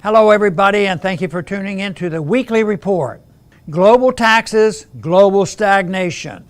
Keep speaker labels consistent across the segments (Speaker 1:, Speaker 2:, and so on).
Speaker 1: Hello everybody, and thank you for tuning in to the weekly report. Global taxes, global stagnation.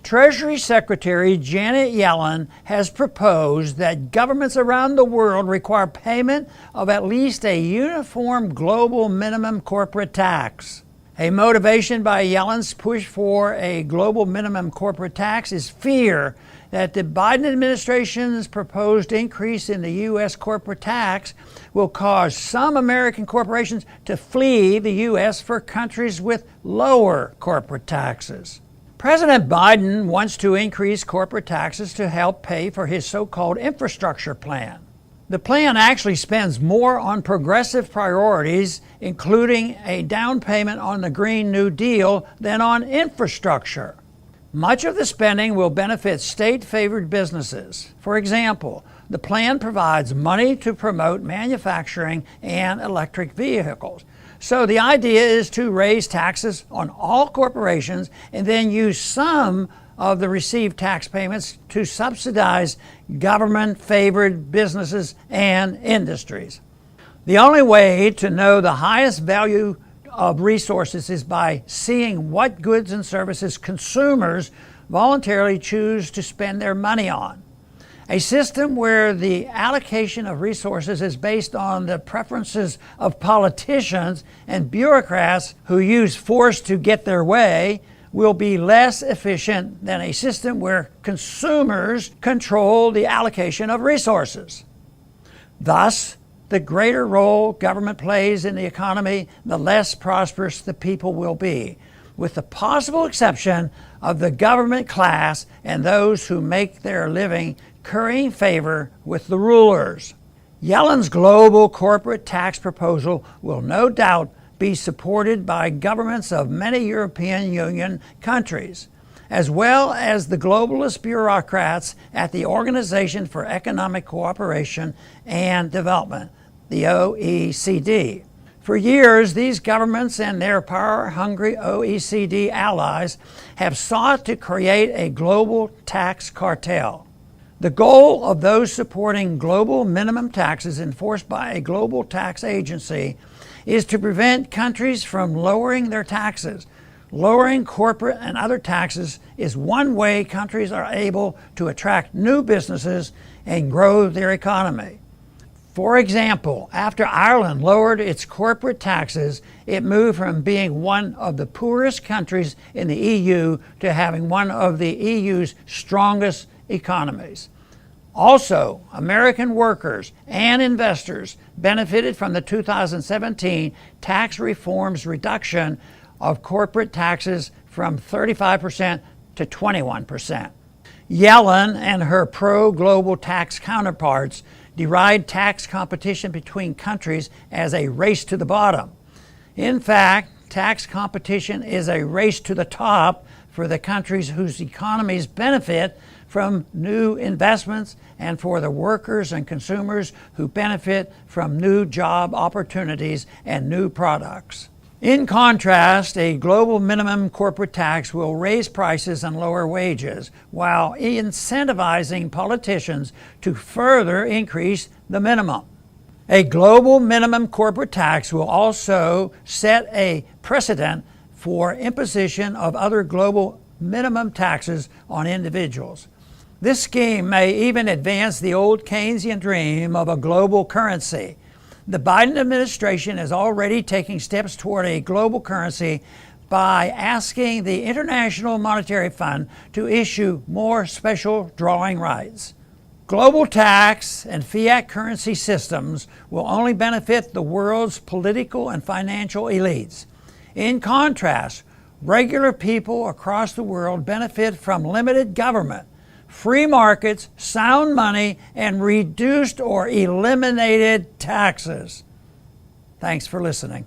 Speaker 1: Treasury Secretary Janet Yellen has proposed that governments around the world require payment of at least a uniform global minimum corporate tax. A motivation by Yellen's push for a global minimum corporate tax is fear that the Biden administration's proposed increase in the U.S. corporate tax will cause some American corporations to flee the U.S. for countries with lower corporate taxes. President Biden wants to increase corporate taxes to help pay for his so-called infrastructure plan. The plan actually spends more on progressive priorities, including a down payment on the Green New Deal, than on infrastructure. Much of the spending will benefit state-favored businesses. For example, the plan provides money to promote manufacturing and electric vehicles. So the idea is to raise taxes on all corporations and then use some of the received tax payments to subsidize government-favored businesses and industries. The only way to know the highest value of resources is by seeing what goods and services consumers voluntarily choose to spend their money on. A system where the allocation of resources is based on the preferences of politicians and bureaucrats who use force to get their way will be less efficient than a system where consumers control the allocation of resources. Thus, the greater role government plays in the economy, the less prosperous the people will be, with the possible exception of the government class and those who make their living currying favor with the rulers. Yellen's global corporate tax proposal will no doubt be supported by governments of many European Union countries, as well as the globalist bureaucrats at the Organization for Economic Cooperation and Development, the OECD. For years, these governments and their power-hungry OECD allies have sought to create a global tax cartel. The goal of those supporting global minimum taxes enforced by a global tax agency is to prevent countries from lowering their taxes. Lowering corporate and other taxes is one way countries are able to attract new businesses and grow their economy. For example, after Ireland lowered its corporate taxes, it moved from being one of the poorest countries in the EU to having one of the EU's strongest economies. Also, American workers and investors benefited from the 2017 tax reform's reduction of corporate taxes from 35% to 21%. Yellen and her pro-global tax counterparts deride tax competition between countries as a race to the bottom. In fact, tax competition is a race to the top for the countries whose economies benefit from new investments and for the workers and consumers who benefit from new job opportunities and new products. In contrast, a global minimum corporate tax will raise prices and lower wages while incentivizing politicians to further increase the minimum. A global minimum corporate tax will also set a precedent for imposition of other global minimum taxes on individuals. This scheme may even advance the old Keynesian dream of a global currency. The Biden administration is already taking steps toward a global currency by asking the International Monetary Fund to issue more special drawing rights. Global tax and fiat currency systems will only benefit the world's political and financial elites. In contrast, regular people across the world benefit from limited government, free markets, sound money, and reduced or eliminated taxes. Thanks for listening.